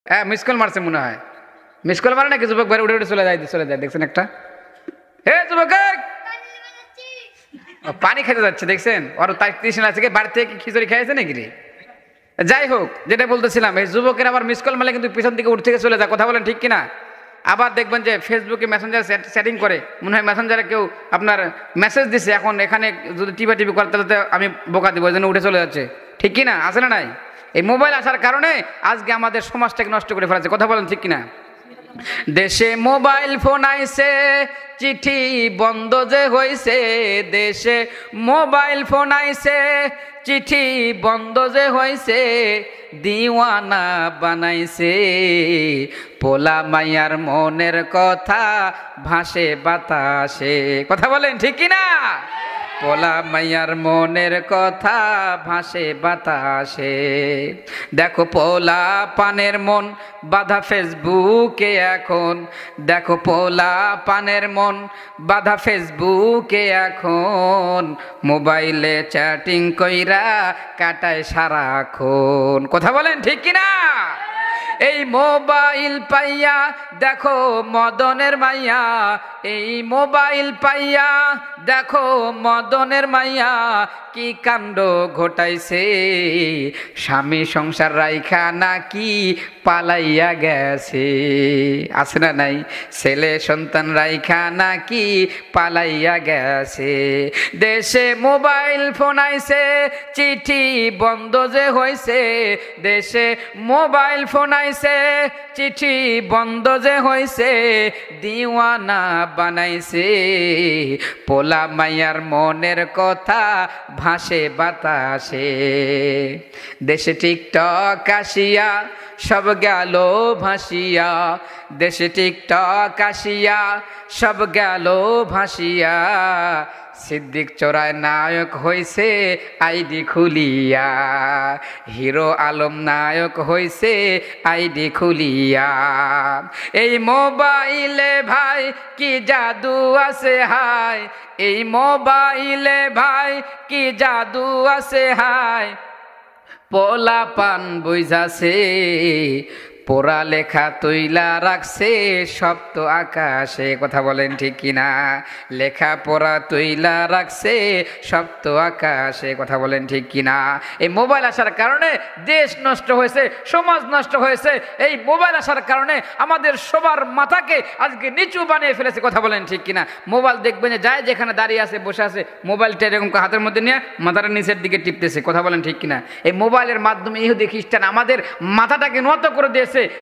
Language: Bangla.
হ্যাঁ মিস কল মারছে মনে হয়। মিস কল মারে নাকি যুবক ভাই উঠে উঠে চলে যায় দেখছেন একটা। হে যুবক পানি খেতে যাচ্ছে দেখছেন, ওর তাই তৃষ্ণা আছে, বাড়ি থেকে কি খিচুড়ি খেয়েছে নাকি রে? যাই হোক, যেটা বলতেছিলাম, এই যুবকের আবার মিস কল মারলে কিন্তু পিছন দিকে উঠে থেকে চলে যায়, কথা বলেন ঠিক কিনা? আবার দেখবেন যে ফেসবুকে মেসেঞ্জার সেটিং করে, মনে হয় মেসেঞ্জারে কেউ আপনার মেসেজ দিছে, এখন এখানে যদি টিপি করে তাহলে আমি বোকা দিব, ওই জন্য উঠে চলে যাচ্ছে, ঠিক কিনা? আছে না নাই? এই মোবাইল আসার কারণে আজকে আমাদের সমাজটাকে নষ্ট করে ফেলেছে, কথা বলেন ঠিক কিনা? দেশে মোবাইল ফোন আইছে, চিঠি বন্ধ যে হইছে, দেশে মোবাইল ফোন আইছে, চিঠি বন্ধ যে হইছে, দিওয়ানা বানাইছে, পোলা মাইয়ার মনের কথা ভাসে বাতাসে, কথা বলেন ঠিক কিনা? পোলা মাইয়ার মনের কথা ভাসে বাতাসে। দেখো পোলা পানের মন বাধা ফেসবুকে এখন, দেখো পোলা পানের মন বাধা ফেসবুকে এখন, মোবাইলে চ্যাটিং কইরা কাটায় সারাক্ষণ, কথা বলেন ঠিক কিনা? এই মোবাইল পাইয়া দেখো মদনের মাইয়া, এই মোবাইল পাইয়া দেখো মদনের মাইয়া, কি কাণ্ড ঘটাইছে, স্বামী সংসার রাইখা নাকি পালাইয়া গেছে, আছে না নাই? ছেলে সন্তান রাইখা নাকি পালাইয়া গেছে, দেশে মোবাইল ফোন আইছে, চিঠি বন্ধ যে হইছে, দেশে মোবাইল ফোন আইছে, চিঠি বন্ধ যে হইছে, দিওয়ানা বানাইছে, পোলা মাইয়ার মনের কথা ভাসে বাতাসে, দেশে টিকটক আসিয়া সব গেল ভাসিয়া, দেশে টিকটক আসিয়া সব গেল ভাসিয়া, সিদ্দিক চোরায় নায়ক হইছে আইডি খুলিয়া, হিরো আলম নায়ক হইছে আইডি খুলিয়া, এই মোবাইলে ভাই কি জাদু আছে হায়, এই মোবাইলে ভাই কি জাদু আছে হায়, পোলা পান বুঝাছে, পড়া লেখা তৈলা রাখছে সপ্ত আকাশে, কথা বলেন ঠিক কিনা? লেখা পড়া তৈলা রাখছে সপ্ত আকাশে, কথা বলেন ঠিক কিনা? এই মোবাইল আসার কারণে দেশ নষ্ট হয়েছে, সমাজ নষ্ট হয়েছে, এই মোবাইল আসার কারণে আমাদের সবার মাথাকে আজকে নিচু বানিয়ে ফেলেছে, কথা বলেন ঠিক কিনা? মোবাইল দেখবেন যে যায় যেখানে দাঁড়িয়ে আছে বসে আছে, মোবাইলটা এরকম হাতের মধ্যে নিয়ে মাথার নিচের দিকে টিপতেছে, কথা বলেন ঠিক কিনা? এই মোবাইলের মাধ্যমে ইহুদি খ্রিস্টান আমাদের মাথাটাকে নত করে দিয়েছে,